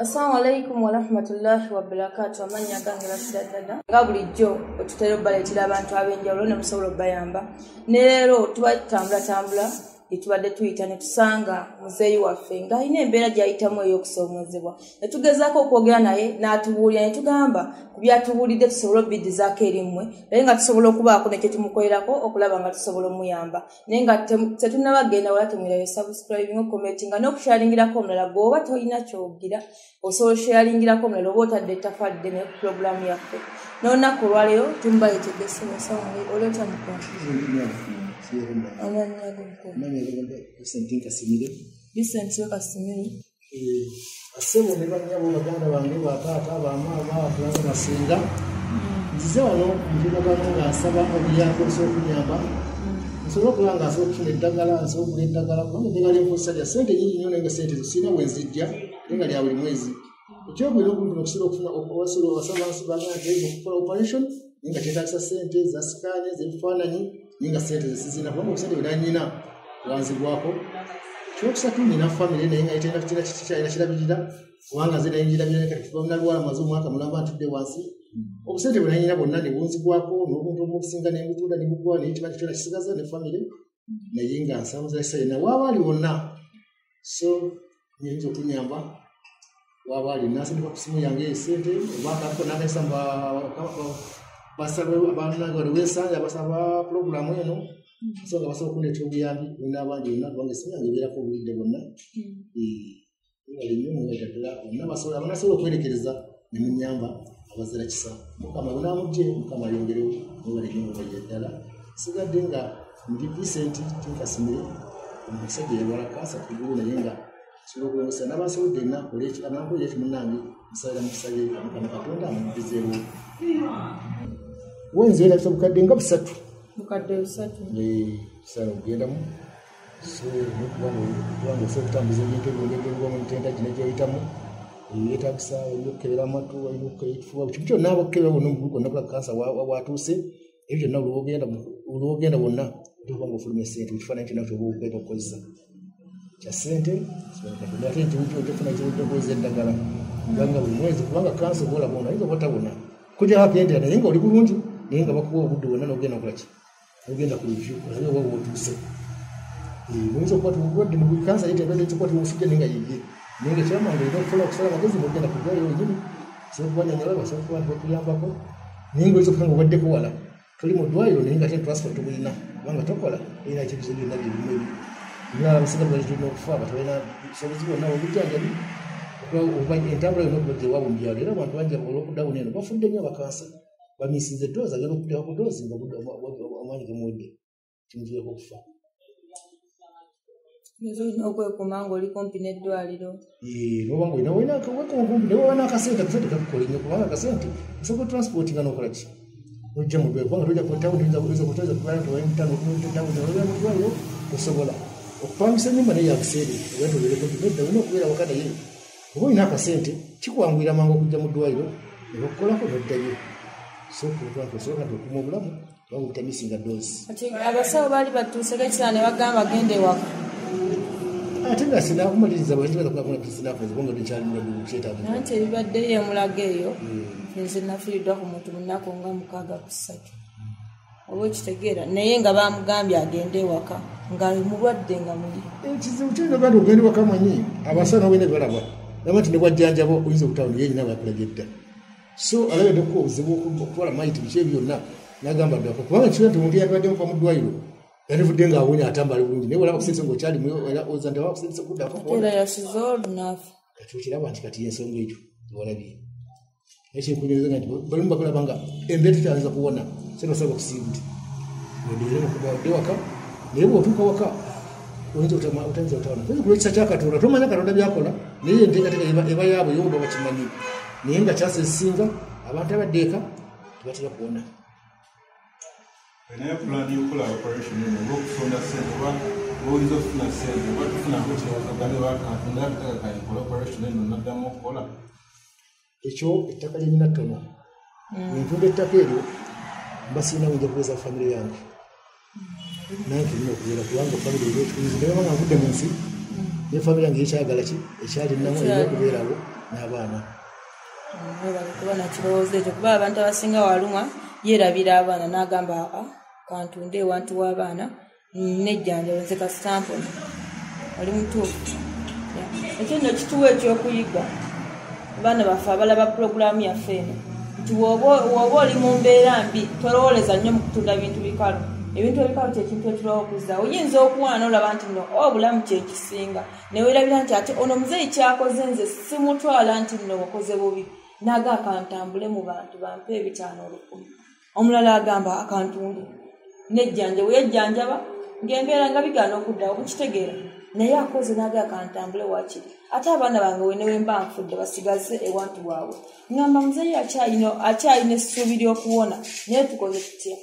Assalamu alaikum wa rahmatullahi wa barakatuh. Amanya gange Rashida nga bulijjo otutera obbaletera abantu ab'enjawulo ne musobola obbayamba. Ne leero twatambula etubadde tuyita ne tusanga muzeeyi waffe ng'alina embeera gy'ayitamu ey'okusoomozebwa. Ne tugezaako okwogera naye n'atubuulira ne tugamba ku byatubuulidde tusobola obbiddizaako erimmwe naye nga tusobola okubaako ne kye tumukolerako okulaba nga tusobola omuyamba. Naye nga tetunnabagenda wala temwirayo subscribing, commenting n'okusharingirako omulala gw'oba tolina ky'ogira osobola osharingirako omulala oba otadde ettaffaali ddene ku pulogulaamu yaffe. N'olunaku olwaleero tumbayetegese musawo olweta mukono. Asebo ne banyabo baganda bange bataata bamaama batulaza masinga nzize wano ntibagano nga nsaba obuyambi osokunyamba nsobola okuba nga nsobola okufuna eddagala nsobola okugula eddagala kubanga eddagala ly'enkozesa lya ssente nyingi nnyo naye nga ssente zo sirina wenzijja naye nga lya buli mwezi ekyogwina okumpi okusobola okufuna owasobola owasaba bange okukola operation naye nga kyetaagisa ssente za sikaani z'ebifaananyi naye nga ssente ze sizina kubanga obusente bwe nanyina bwanzigwako. Kyokusatu nina famire naye nga yetenda kutina kikyalina kirabirira kubanga nze naye njirabirira kati kuba nalwala maze omwaka mulamba ntudde wansi obusente bwe nanyina bwonna ne bunzigwako n'obuntu obusinga ne mbutunda ne bugwa naye kiba kyona kisigaza ne famire naye nga nsamuza kisaye na waaba ali wonna so nyinza okunyamba waaba ali nasindika ku simu yange esente obakako nakayisamba basaba abanagaliwesanja basaba pulogulaamu eno so nga basobola okuleeta obuyambi olina abangi bonna kubanga esimu yange ebeerako obulidde bwonna abanasobola okwerekereza ne munyamba abazira kisa mukama bunamugye mukama yongerewo mubalenyobaye ddala sigadde nga ndi Vincent tinkasimire omusajja yalwala kansa kugulu naye nga kisobola okulongesa n'abasobodde nakola ekimunange nsabira mukusabye mukama katonda amugizeewo wenzi era bukadde nga busatu mukadde busatu sala okugendamu so kubanga osobola okutambuza ebintu ebyongegerwamu entenda gino gyeyitamu yeetagisa olina okukebera amatu olina okukebera ekifuba kimu kyonna aba okukebera bonna omugulu gwonna kula kansa watuuse ebyo byonna olwogenda bonna otokubanga ofuluma esente ekifaananyi kyonna kyoba okugenda okukozesa kya ssente ate nti ojofuna ekyokukozesa eddagala nga buli mwezi kubanga kansa oba olabona ayinza oba tabona kujjako agendera naye nga oli bulungi naye nga bakuwa obudde bwonna n'ogenda okolaki ogenda ku review olabe oba bw'otuuse oyinza okukwata obulwadde ne buli kansa yetendwadde ekikwata obufujja naye nga yeye naye nga kyamanga olina okukola okusala amagezi ng'ogenda kugwayo wenyini osobola okubanyanyala basobola okuba nti bakuyambako naye nga oyinza okuba nga obaddeko wala toli mu ddwaliro naye nga ate transport tobulina kubanga tokola olina ekibizo byonna byebimu ebi mulala abasinga bali tulina okufa batabalina busobozi bwonna obujjanjabi entambula yonna okuba gyewaabwe mu byalo era abantu bangi olw'okuddawo neno bafudde nnyo abakansa bamisinze eddoozi agenda okuddako ku ddoozi nga amaanyi gamuwedde kimuviirako okufa. Olina okwekuuma ng'oli kumpi n'eddwaliro. Noba ng'olina kumpi naye waba n'akasente akasente kakukola nnyo kubanga akasente osobola transportinga n'okola ki ojja mu ddwaliro kubanga tojja ku ttawuni oyinza kubeera nti wayimutano ttawuni olabira mu ddwaliro tosobola okupangisa ennyumba naye yabuseere oba tobeereko nedda olina okubeera waka naye oba olina akasente kikwanguira mangu okujja mu ddwaliro ne bakukolako n'oddayo so osobola nti okuuma obulamu kubanga obutamisinga ddoozi. Abasawo baali batuuseko ekiseera ne bagamba agende ewaka. Ate nga sinakumaliriza bwekibala kunakuna kisinafunze bonga nkyali mulwadde bukyetaaga nanti ebibaddeyo emulaga eyo nze nafiiriddwa ku muntu munaku nga 63 oba ekitegeera naye nga bamugambye agende ewaka nga mulwadde nga muli ekizibu kirina gandi ogenda ewaka manyi abasawo nabwena ebibalaba naba nti ne bwajjanjaba oyinza okutawuni ye nyina bwakulaga edda so alabeddeku obuzibu okutwala mayiti biki byonna nagamba ddako kubanga kiba nti omuntu yalwadde muva mu ddwaliro yalivudde ng'awunya atambala bulungi naye olaba kusinze ng'okyalimu oza nti aba kusinze kuddako era yasize olunafu kati okiraba nti kati ensonga ekyo ewalabye ekyenkunyereza nga nti balimu bakulaba nga embeera tetyanza kuwona se basaba kusiibuti odeere nokubadde waka naye bw'otuuka waka oyinza otayinza otawona oyinza kulwa ekisa kya Katonda tomanya Katonda byakola naye enteekateeka eba yaabwe yoba bakimanyi naye nga kyasa esinga abantu abaddeeka tebatera kuwona. Naye pulaani y'okukola operation eno olw'okufuna ssente oba oyinza okufuna ssente oba tufunamu kyewakagane bakatonda atakakayikola operation eno naddamu okukola ekyo ettaka ly'ennina ttono entunda ettaka eryo mbasiina wujja kuweza famire yange nange nina okubeera kubanga famire eryo ekikulizi naye nga nvudde mu nsi ne famire yange ekyagala ki ekyali namu erina okubeerawo n'abaana kuba nakirowoozo ekyo kuba abantu abasinga walumwa yeerabira abaana n'agamba kantunde ewantu w'abaana nejjanjalo nze kasitampo oli mutuufu ekyo nno kituwa ekyokuyiga abaana baffe abalaba pulogulaamu yaffe eno nti woba oli mu mbeera mbi tolowooleza nnyo mu kutunda bintu bikalu ebintu ebikalu kyekintu ekirawo okuzza oyinza okuwaana olaba nti no obulamu kyekisinga neweerabira nti ate ono muzeeyi kyakoze nze simutwala nti nno wakoze bubi naga akantambule mu bantu bampe 5,000 omulala agamba akantunde nejjanja weyejjanjaba ng'embeera nga bigaana okuddawo mukitegeera naye akoze naga akantambule wakiri ate abaana bange wenewe mba nfudde basigaze ewantu waabwe ngamba muzeeyi akyalina essuubi ly'okuwona naye tukoze tutya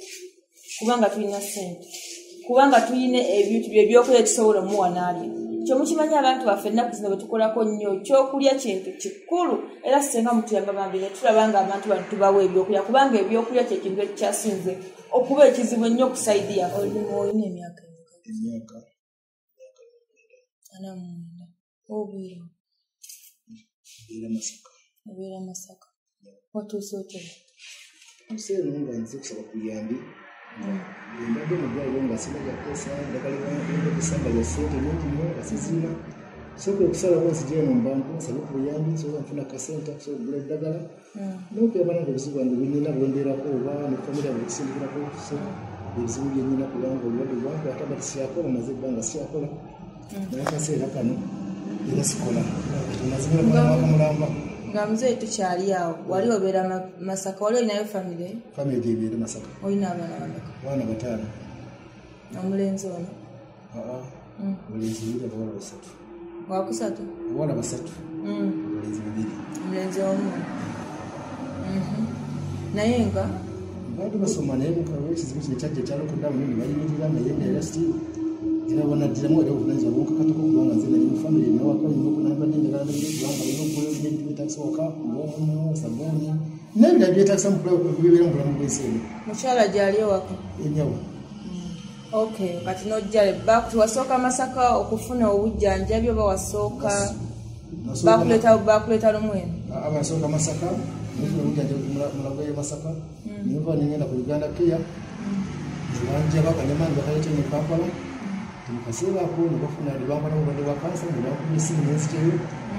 kubanga tulina ssente kubanga tulina ebintu byebyokulya tusobola omuwa n'alya kyo mukimanyi abantu baffe ennaku zino bwe tukolako nnyo kyokulya kintu kikulu era singa mutuyamba bambi ne tulaba nga abantu bano tubawa ebyokulya kubanga ebyokulya kyekintu ekikyasinze okuba ekizibu ennyo ku sayidi yaffe olina emyaka obeera Masaka watuuse otya museera nga nze kusaba kuyambi mbadde mudwaliro nga sinajjakesa ndagalibakusamba lya ssente nyingi nnyo nga sizina soka okusalako nzigire mu mbantu nsabe ku buyambi soka nfuna kasente kusobola okugula eddagala nokuyamba nange obuzibu bwange bwenyina bwembeerako oba ne famire bwe kusindikirako ebizibu byenyina kubanga obulwadde bwankwata nga tisyakola maze ebbanga syakola naye akaseera kano era sikola mazimira mwaka mulamba nga muzeeyi tukyali awo wali obeera Masaka wali olinayo famire gyebeera Masaka olina abaana bameka abaana 5 omulenzi ono omulenzi 2 abawala 3 wakusatu abawala 3 omulenzi 2 omulenzi omu naye nga baali basoma naye ekizibu kino kyajja kyalokoddamu nini bayimirira naye ngaera sitiivu era banaddiramu era obuvunanyizibwa bwonkakatako kubanga nze nali mu famire nawaka nyokunambadde ndagalamire kubanga olina okugula ebintu byetakisoboka ng'omumu sabuuni n'ebirala byetakisa bibeera mu bulamu bw'ensi eno mukyala gyali ewaka enyawo okay kati nojjale wasooka Masaka okufuna obujjanjabi oba wasooka bakuleeta lumweno abasooka Masaka nifuna obujjanjabi mulago ya Masaka niva nengenda ku Uganda Care nebanjaba kanyamani bakaleeta mu Kampala mukaseera ako nebafuna nebambala obulwadde bwa kansa nebakuba esimu nenziteyo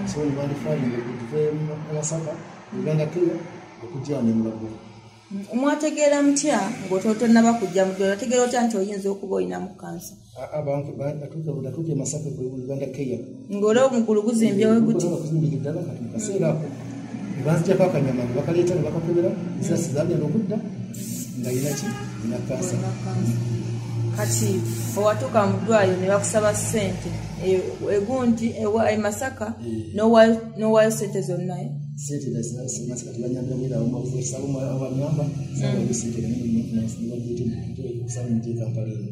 so nebandifalinga okutuvaemu Masaka Uganda Care okujjawo nemulago mwategeera mutya ng'ototonaba kujja mu ddwaliro otegeera otya nti oyinza okuba olinamu kansa natuuke Masaka ku Uganda Care ng'olaba omugulu guzimbyewo guti bakuzimbira ddala kati mukaseera ako nebanzijako akanyama nebakaleeta nebakakebera ensasi zagenda okudda nga yinaki ina kansa kati owatuuka mu ddwaliro ne bakusaba ssente egundi Masaka n'owaayo ssente zonna sente Masaka tebanyambira mwera abamawuzesaba abanyamba sabayo sente kusaba emiti Kampala eno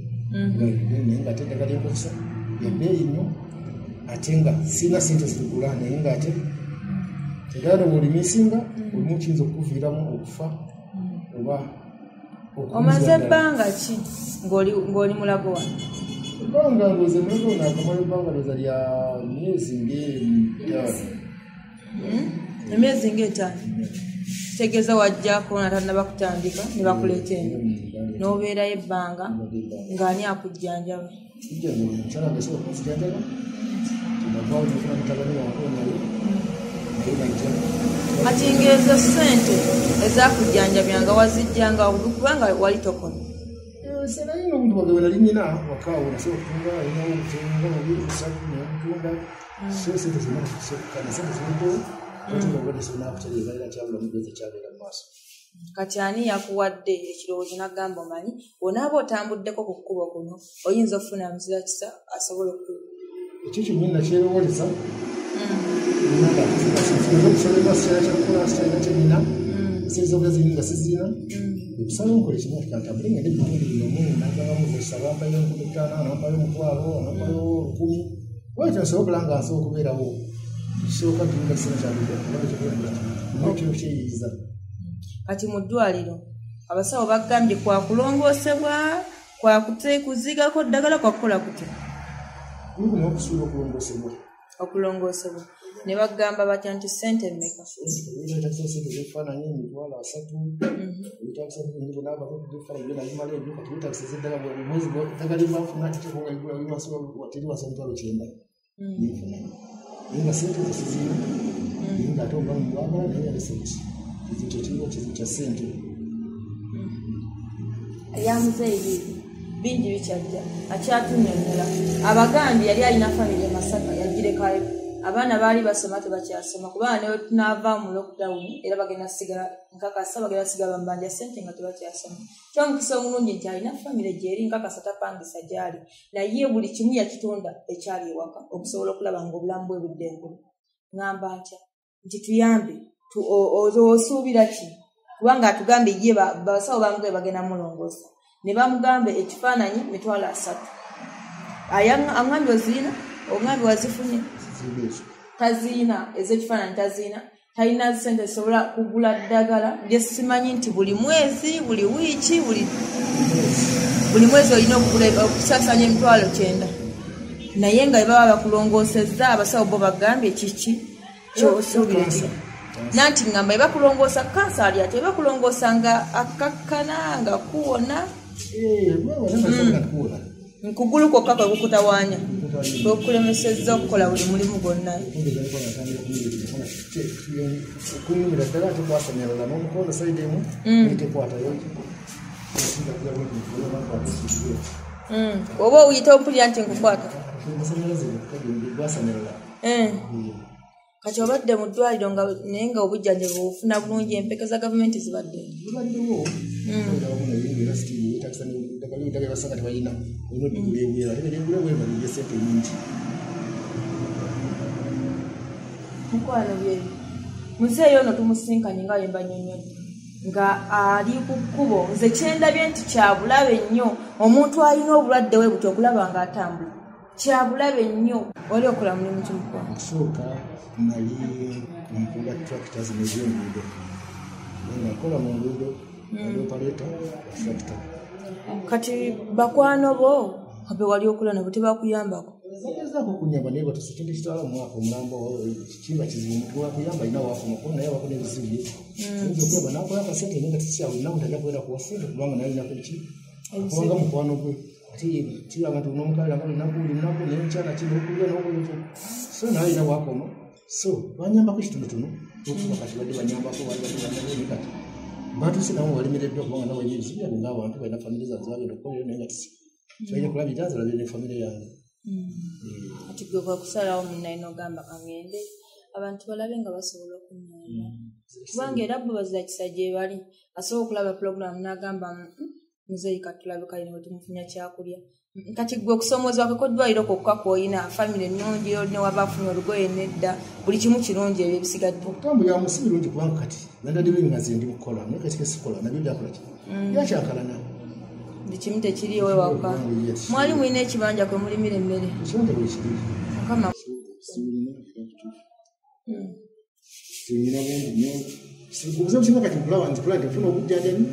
naye nga ate eddagala lyenkozesa yabbeeyi nnyo ate nga sirina sente zirigula naye nga ate era olimisinga olimu kiyinza okukuviiramu okufa oba omaze ebbanga ki ng'oli mulago wano ebbanga ndoze mulago naakamala ebbanga ndoza lya myezi emyezi ng'etaano kitegeeza wajjako natanaba kutandika ne bakuleeta eno n'obeerayo ebbanga ng'ani akujjanjaba mukyala gasobola kunzijanjaba tinavaawo nefuna mutabani wange naye kati ng'ezo ssente ezakujjanjabyanga wazijjanga kubanga wali tokona naye n'obuntu bwange bwe nali nnyina wakaawo nasobola okutunga alinawo obutunga mubiri kusatu nokutunda so sente zonna kana sente zibuddewo otunga obwadde sonakutereebalira kyabulamu gweze kyabeera mu maaso kati ani yakuwadde ekirowoozo n'agamba omanyi onaaba otambuddeko ku kkubo kuno oyinza okufuna muzira kisa asobola okku ekyo kyonyini nakyerowooleza okusolera kiseera kyakukola kitalina kyenina eseeri z'obulazi nga sizina okusala nkola ekimu kikantambule ngende ebitundu binomu nagangamu kozesa bampayo 5,000 nampayo 1,000 nampayo 10,000 wekyo nsobola nga nsobola okubeerawo kisooka tulinga kiseera kyabulaekyo kyeyiriza kati mu ddwaliro abasawo bagambye kwakulongoosebwa kwakuzigako ddagala kwakukola kutya kuno okusuula okulongoosebwa okulongoosebwa ne bagamba batya nti ssente mmeka ebitakisa sente zefaananyi emitwalo 3 ebitakisa bingi n'abako kubifaananyi byona bimala ebyo kati bitakisa zeddala mwezi ddagala lyebafuna tekikonga teri wasa emitwalo 9 nifunana naye nga sente zesizina naye nga ate omubamu bwagala naye yali sente ekyo kiriwo kizibu kya sente yamuzeeyi bingi bikyajja akyatunyonnyola abagambye yali alina famire Masaka yagirekayo abaana baali basoma tebakyasoma kubanga ne tunaava mu lockdown era bagenda sigala nkakasa bagenda sigala bambanja sente nga tebakyasoma kyomukisa omulungi nti alina famire gyeri nkakasa tapangisa gyali naye buli kimu yakitonda ekyali ewaka okusobola okulaba nga obulamu bwe budde engulu ngamba ntya nti tuyambe osuubira ki kubanga atugambye ye basawo bamugabe bagenda mulongoosa ne bamugambe ekifaananyi mitwalo 3 aŋŋambye ozirina oŋŋambye wazifunye taziina ez'ekifaananyi taziina talina sente zisobola kugula ddagala nje simanyi nti buli mwezi buli wiiki buli mwezi olina okusasanya emitwalo 9 naye nga baba bakulongoosezza abasawo bo bagambye kiki kyosuubira ki nanti ngamba bakulongoosa kansaali ate bakulongoosa nga akakkana nga kuwona nkugulu kwokka kwe kukutawaanya kwekulemesezza okukola buli mulimu gwonna okunyumira ddala ate kwasanyalala n'omukono sayidi emu tekwatayo oba oyita opulira nti nkukwata kati obadde mu ddwaliro naye nga obujjanjabi bufuna bulungi empeka za gavumenti zibadde mukwano byebi muzeeyi ono tumusinkanye nga yemba nnyonnyonyi nga ali ku kkubo nze kyendabye nti kyabulabe nnyo omuntu alina obulwadde we buti okulaba ng'atambula kyabulabe nnyo wali okola mulimu kimukwano okusooka nali mpuga tractor zino ez'enguudo ngakola mu nguudo opaleta tractor kati bakwano bo abe wali okola nabo tebakuyambako bagezaako okunyamba naye batusitinde kitwala mu mwaka omulambo kiba kizibu twakuyamba alina wakomako naye wako n'ebizibu bye oyinza okuyamba nakola akasente naye nga tikyabulinamu tajja kubeera kuwa sente kubanga nalinako ki kubanga mukwano gwe ate kiranga nti n'omukalira nga lunaku naye nkyana kino okulya n'okulya so naye alina wakoma so banyambako ekitonotono okuba kati badde banyambako banyambako kati batuuse nabo balemereddwa kubanga nabo alina ebizibu byabwe ng'abantu balina famire zange bagenda okukolera naye nga kibalina kulabira nzalabire ne famire yange kati gwe kwakusalawo munnaina ogamba kangende abantu balabe nga basobola okunyamba kubanga era bo bazira kisa gye bali asobola okulaba pulogulaamu n'agamba muzeeyi katulabe kalina bwe tumufunya kyakulya kati gwe okusoomoozebwa kweko ddwaliro kwokka kw'olina famire ennungi ne waba afunye olugoye nedda buli kimu kirungi ebyo ebisigadde okutambulira mu si birungi kubanga kati nandadde nga nze ndi mukukola naye kati kesikola nabyo byakola ki byakyankalana buli kimu tekiriyo ewaka mwali mulina ekibanja kwe mulimira emmere ekibanja bwe kiri mukama sinyina bungi nnyo obuzibu singa kati nkulaba nti kulaba nti nfuna obujjanjabi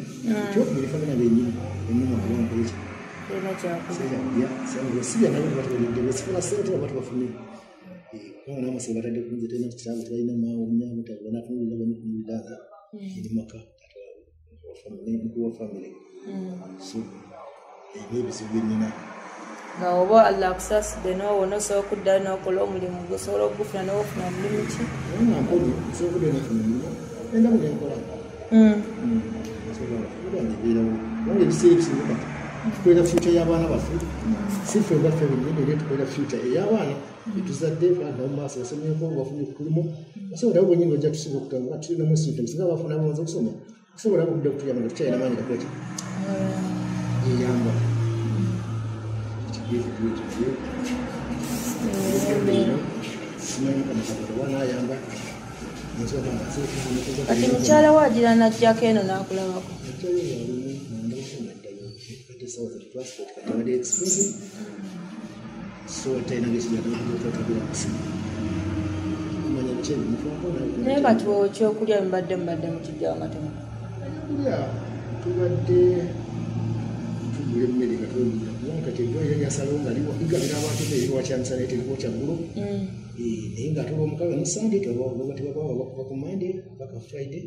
kyokubuli famire bennyini ennuma kubankoleki sibya nayo tebatubulidde besifuna sente oba tubafune kubanga n'amasiro batadde kunze talina kukitanga tebalina maawe omuyambo banatunulira banikunuliraga eri maka mukulu wa famire so ebyo ebizibu byennyina nga oba allah akusaasidde n'owona osobola okuddayo n'okola omulimu gwosobola okugufuna n'ofuna mulimu ki nga nkozi osobola okuddayo n'ofuna omulimu endamu nenkola sobangebeerawo kubanga ebiseera ebisinga kati tukolera future y'abaana baffe si ffe baffe bennyini era tukolera future ey'abaana etuzadde baana mu maaso basomyeko bafunye kulimu basobola abo bwennyini bajja tusinga okutambula tulina mu symptoms nga bafuna baanza okusoma tusobola okudda kutuyamba nga tukyalina maanyi gakola ki eyamba simanyi kamakabala wanayamba kati mukyala waagira najjako eno n'akulabako naye kati kyokulya mubadde mukijjawo nga tubadde tugula emmere nga twegula kubanga kati eddwaliro lyasalawo nga ligabira abantu eri wakyamisana eteriko kyaggulo naye ng'atuba omukaaga ne Sunday tebakuba ku Monday paka Friday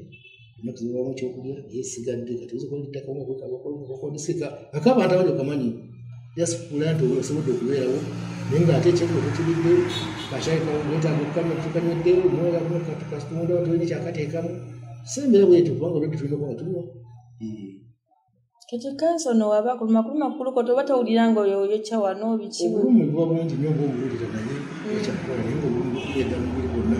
ennaku zibamu ekyokulya esigadde katuze kuliddakabakodisika akabantu abali okamanyi jasifula nti osobodde okubeerawo naye ng'ate ekyokulya tokibidde kakyayetaaga okukanyweddewo mwekasitunda tulina ekyakateekamu sembera bwetyo kubanga olwedde tulina okuba nga tuliwo kati kanso no waba kuluma ko toba tawulira nga oyo yekyawa no bikiwe obulumi buba bungi nnyo ng'obululira naye ekyakukola naye ng'obulumi bukuyedda mubiri gwonna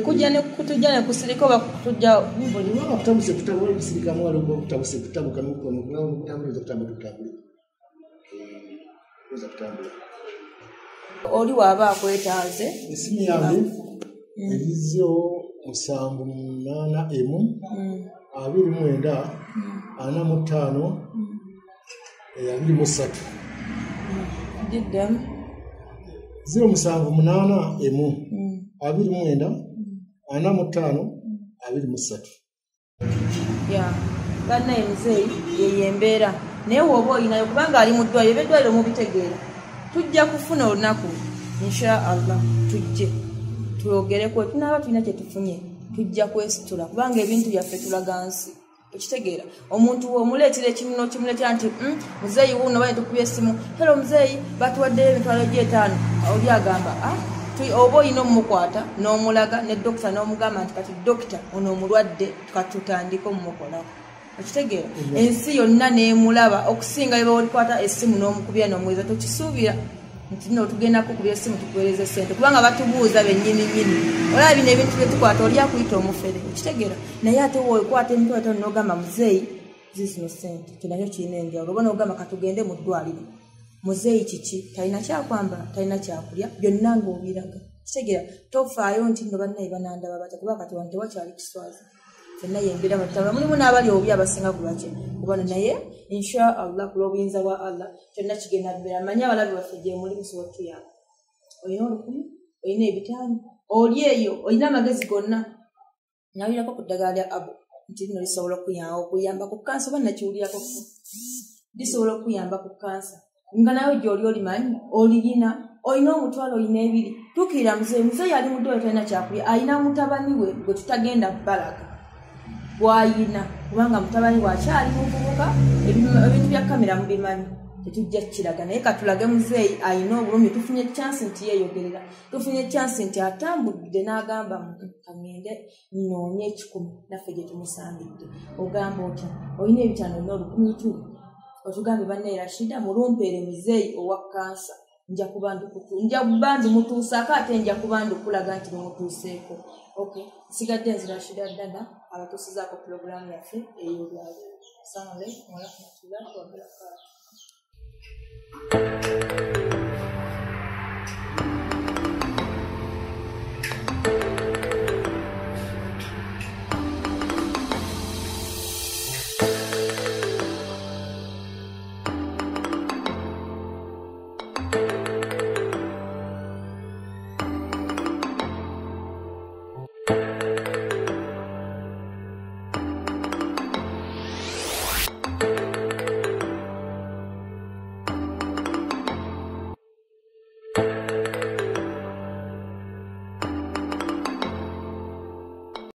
kujja ne kutujja ne kusirika oba kutujja buli waba kutabuse kutabula bisirika mwalo oba kutabuse kutabuka n'okutambula kutambula oli waba akwetaaze esimu yange erizo 781 29 45 23 diddem 078 29 45 23 ya bana emzeyi yeyembeera naye woba olinayo kubanga ali mu ddwaliro eby'eddwaliro mubitegeera tujja kufuna olunaku insha allah tujje tuyogereko tunaaba tulina kye tufunye tujja kwesitula kubanga ebintu byaffe tulaga nsi okitegeera omuntu omuleetera ekimu n'okimuleetera nti muzeeyi wuuno bane tukubye essimu hero muzeeyi batuwaddeyo emitwalo gy'etaano oli agamba oba olina omumukwata n'omulaga ne dokita n'omugamba nti kati dokita ono omulwadde tukatutandika omumukolako okitegeera ensi yonna n'emulaba okusinga bye bawolikwata essimu n'omukubya n'omweza tokisuubira nti no tugenda kukubya essimu tukuweereza ssente kubanga batubuuza bennyini nnyini olaba bino ebintu bye tukwata oli akuyita omufere okitegeera naye ate wokwata emitwalo etaano n'ogamba muzeeyi zizino ssente kinakyo kirina enjawulo oba n'ogamba katugende mu ddwaliro muzeeyi kiki talina kyakwambala talina kyakulya byonna ng'obiraga kitegeera tofaayo nti no bannaye banandaba batya kuba kati wano tewakyali kiswazi fenna yembera batambula mulimu n'abali obubi abasinga kulwaki kubano naye insha allah ku lw'obuyinza bwa allah kyonna kigenda mbeera manyi abalabi baffe gye muli musobola tuyamba olina 10 olina 5 oli eyo olina amagezi gonna nawulirako ku ddagala lya abo nti lino lisobola okuyamba ku kansa oba nakiwulirako lisobola okuyamba ku kansa nga nawe gy'oli olimanyi olirina olina omutwalo olina 2 tukira muzeeyi ali mu ddwaliro talina kyakulya alina mutabani we gwe tutagenda balaga bwayina kubanga mutabani wakyali muvubuka ebintu bya kamera mubimanyi tetujja kukiraga naye katulage muzeeyi alina obulumi tufunye chansi nti yeeyogerera tufunye chansi nti atambudde n'agamba kangende nnoonye 10 naffe gye tumusambidde ogamba otya olina 5 olina 10 otugambe bannaye Rashida mulumpeere muzeeyi owa kansa nja kuba ndimutuusaako ate nja kuba ndikulaga nti mumutuuseeko okay nsigadde nze Rashida Dada abatuusizaako pulogulaamu yaffe ey'olwaleero. Assalamu alaikum warahmatullahi wabarakatuh.